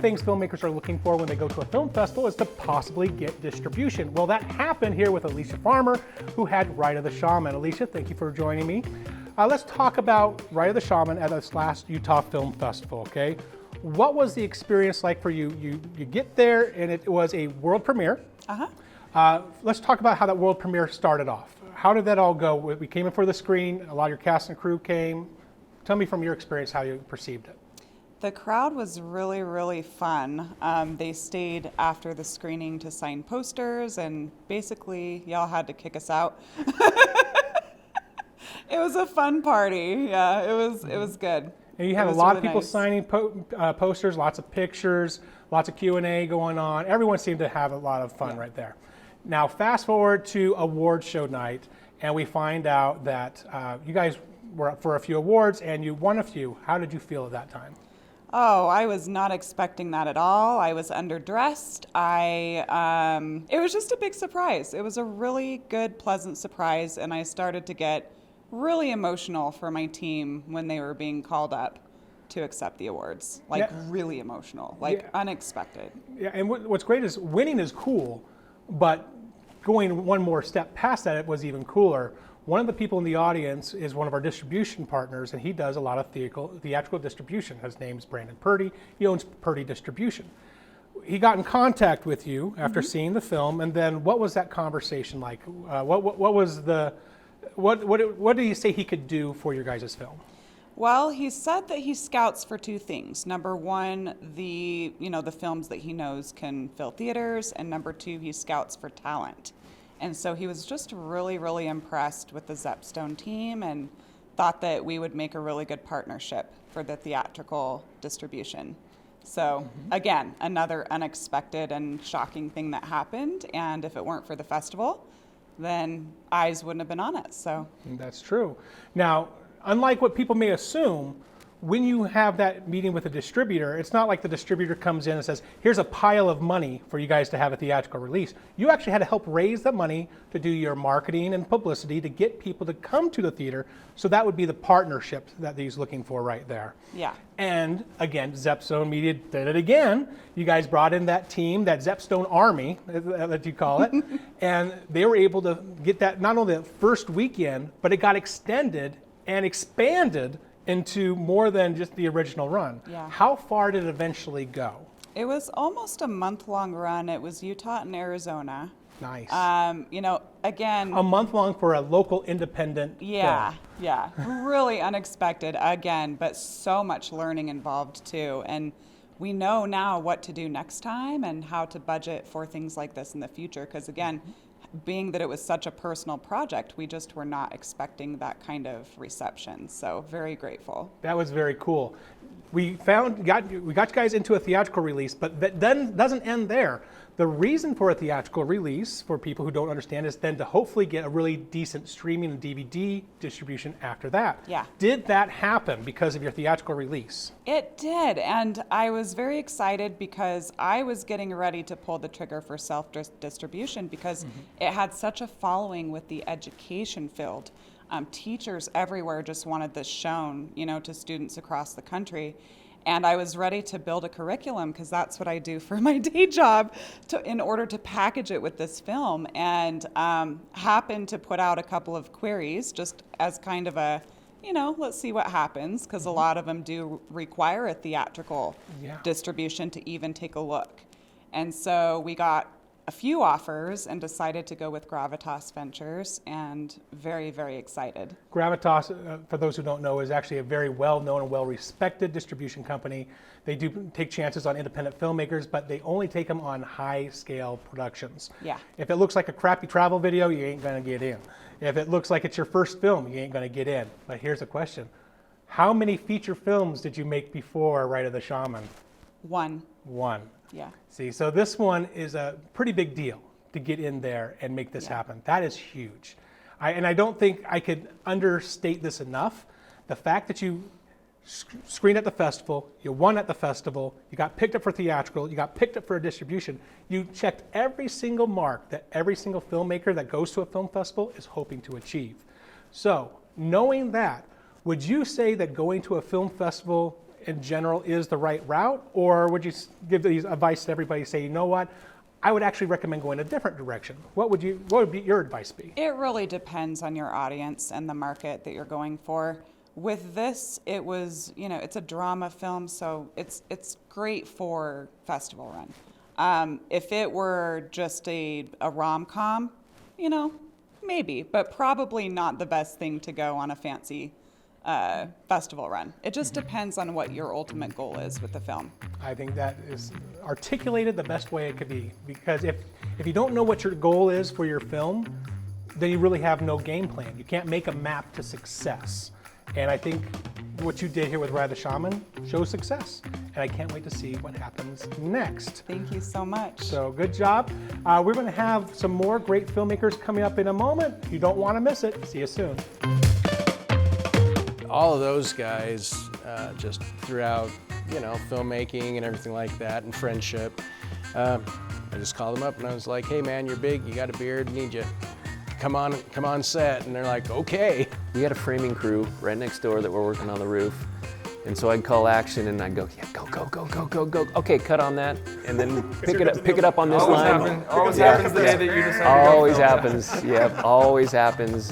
things filmmakers are looking for when they go to a film festival is to possibly get distribution. Well, that happened here with Alicia Farmer, who had Rite of the Shaman. Alicia, thank you for joining me. Let's talk about Rite of the Shaman at this last Utah Film Festival, okay? What was the experience like for you? You get there and it was a world premiere. Let's talk about how that world premiere started off. How did that all go? We came in for the screening, a lot of your cast and crew came. Tell me from your experience how you perceived it. The crowd was really, really fun. They stayed after the screening to sign posters, and basically y'all had to kick us out. It was a fun party. Yeah, it was good. And you had a lot of people signing posters, lots of pictures, lots of Q&A going on. Everyone seemed to have a lot of fun right there. Now, fast forward to award show night, and we find out that you guys were up for a few awards, and you won a few. How did you feel at that time? Oh, I was not expecting that at all. I was underdressed. It was just a big surprise. It was a really good, pleasant surprise, and I started to get really emotional for my team when they were being called up to accept the awards. Really emotional, unexpected. Yeah, and what's great is winning is cool, but going one more step past that, it was even cooler. One of the people in the audience is one of our distribution partners, and he does a lot of theatrical distribution. His name's Brandon Purdy. He owns Purdy Distribution. He got in contact with you after seeing the film, and then what was that conversation like? What did he say he could do for your guys' film? Well, he said that he scouts for two things. Number one, the films that he knows can fill theaters, and number two, he scouts for talent. And so he was just really, really impressed with the Zepstone team and thought that we would make a really good partnership for the theatrical distribution. So again, another unexpected and shocking thing that happened. And if it weren't for the festival, then eyes wouldn't have been on it. So that's true. Now, unlike what people may assume, when you have that meeting with a distributor, it's not like the distributor comes in and says, here's a pile of money for you guys to have a theatrical release. You actually had to help raise the money to do your marketing and publicity to get people to come to the theater. So that would be the partnership that he's looking for right there. Yeah. And again, Zepstone Media did it again. You guys brought in that team, that Zepstone Army, that you call it, and they were able to get that not only the first weekend, but it got extended and expanded into more than just the original run. Yeah. How far did it eventually go? It was almost a month-long run. It was Utah and Arizona. Nice. Again, a month long for a local independent film. Yeah, really unexpected again, but so much learning involved too. And we know now what to do next time and how to budget for things like this in the future. Because again, being that it was such a personal project, we just were not expecting that kind of reception. So very grateful. That was very cool. We got you guys into a theatrical release, but that then doesn't end there. The reason for a theatrical release, for people who don't understand, is then to hopefully get a really decent streaming and DVD distribution after that. Yeah. Did that happen because of your theatrical release? It did, and I was very excited because I was getting ready to pull the trigger for self-distribution because it had such a following with the education field. Teachers everywhere just wanted this shown, to students across the country. And I was ready to build a curriculum because that's what I do for my day job in order to package it with this film, and happened to put out a couple of queries just as kind of a, let's see what happens, because a lot of them do require a theatrical distribution to even take a look. And so we got a few offers and decided to go with Gravitas Ventures, and very, very excited. Gravitas, for those who don't know, is actually a very well-known and well-respected distribution company. They do take chances on independent filmmakers, but they only take them on high-scale productions. Yeah. If it looks like a crappy travel video, you ain't gonna get in. If it looks like it's your first film, you ain't gonna get in. But here's a question. How many feature films did you make before Rite of the Shaman? One. Yeah. See, so this one is a pretty big deal to get in there and make this happen. That is huge. And I don't think I could understate this enough. The fact that you screened at the festival, you won at the festival, you got picked up for theatrical, you got picked up for a distribution, you checked every single mark that every single filmmaker that goes to a film festival is hoping to achieve. So, knowing that, would you say that going to a film festival in general is the right route, or would you give these advice to everybody, say, you know what, I would actually recommend going a different direction? What would your advice be? It really depends on your audience and the market that you're going for. With this, it was, it's a drama film, so it's great for festival run. If it were just a rom-com, maybe, but probably not the best thing to go on a fancy festival run. It just depends on what your ultimate goal is with the film. I think that is articulated the best way it could be, because if you don't know what your goal is for your film, then you really have no game plan. You can't make a map to success. And I think what you did here with Rite of the Shaman shows success. And I can't wait to see what happens next. Thank you so much. So good job. We're going to have some more great filmmakers coming up in a moment. You don't want to miss it. See you soon. All of those guys just throughout, filmmaking and everything like that, and friendship. I just called them up and I was like, hey man, you're big, you got a beard, need you. Come on set. And they're like, okay. We had a framing crew right next door that were working on the roof. And so I'd call action and I'd go, yeah, go. Okay, cut on that. And then pick it up on this line. Always happens the day that you decide to go Always film. happens, yeah, always happens.